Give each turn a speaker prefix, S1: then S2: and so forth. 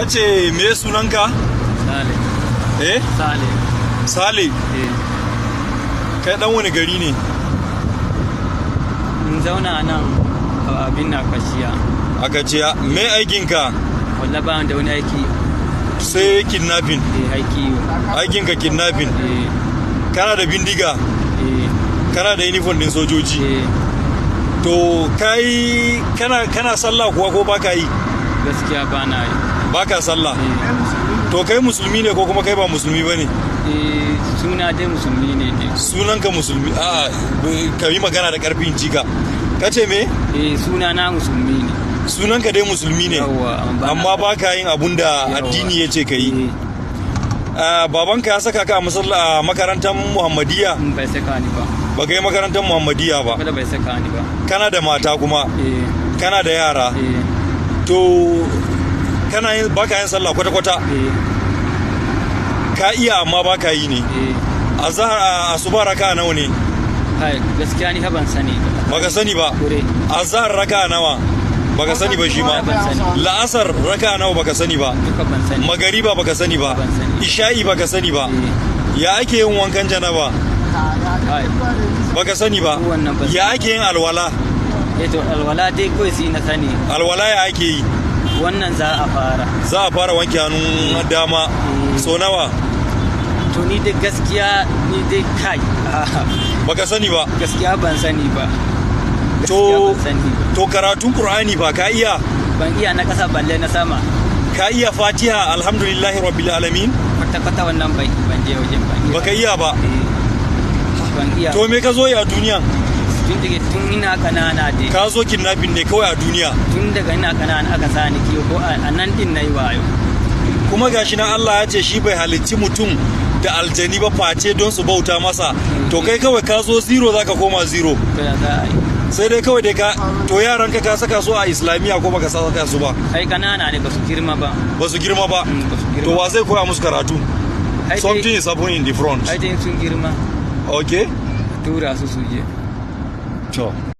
S1: Kace me sunanka?
S2: Sale.
S1: Eh?
S2: Sale.
S1: Sale.
S2: Eh.
S1: Kai dan wani gari ne?
S2: In zauna nan a abin na kashiya.
S1: A Kaciya. Me aikinka?
S2: Wallahi ba da wani aiki.
S1: Sai kidnapping.
S2: Aiki.
S1: Aikinka kidnapping. Kana da bindiga? Kana da uniform din sojoji? To kai kana sallah kuwa ko baka yi?
S2: Gaskiya ba na yi.
S1: Baka sallah? To kai musulmi ne ko kuma kai ba musulmi bane?
S2: Suna dai musulmi ne dai.
S1: Sunanka musulmi? A ka yi magana da karfin jika. Kace me?
S2: Suna na musulmi ne.
S1: Sunanka dai musulmi ne? Amma baka yin abun da addini ya ce ka yi. Babanka ya saka ka a makarantar Muhammadiyya?
S2: Bai saka ni ba.
S1: Ba ka yi makarantar Muhammadiyya ba?
S2: Kada bai saka ni ba.
S1: Kana da mata kuma? Kana da yara? To baka yin sallah kwata-kwata? Ka iya amma baka yi ne? Azhar asuba raka nawa ne?
S2: Gaskiya ni ban sani ba.
S1: Baka sani ba? Azhar raka nawa? Baka sani ba shi ma? La'asar raka nawa baka sani ba? Magariba baka sani ba? Isha'i baka sani ba? Ya ake yin wankan janaba? Baka sani ba? Ya ake yin alwala?
S2: To alwala dai kawai sai na sani.
S1: Alwala ya ake yi?
S2: Wannan za a fara. Za
S1: a fara wanke hannun dama. So nawa?
S2: To ni dai gaskiya ni dai kai.
S1: Baka sani ba?
S2: Gaskiya ban sani ba.
S1: To karatun Qur'ani ba ka iya?
S2: Ban iya na kasa balle na sama.
S1: Ka iya Fatiha alhamdulillahi rabbil alamin?
S2: Kwata wannan ban je wajen ba.
S1: Baka iya ba?
S2: Ban iya.
S1: To me ka zo ya duniya?
S2: Tun ina kanana dai.
S1: Ka zo kidnapping ne kawai a duniya?
S2: Tun daga ina kanana aka sani kiyo ko a nan din nayi wayo.
S1: Kuma gashi na Allah ya ce shi bai halicci mutum da aljani ba face don su bauta masa. To kai kawai ka zo zero zaka koma zero.
S2: To ya za a yi.
S1: Sai dai kawai dai to yaran ka saka su a Islamiyya ko baka saka su ba?
S2: Ai kanana ne ba su girma ba.
S1: Ba su girma ba? To wa zai koya musu karatu? Something is happening in the front.
S2: Ai dai sun girma.
S1: Okay.
S2: Tura su je.
S1: To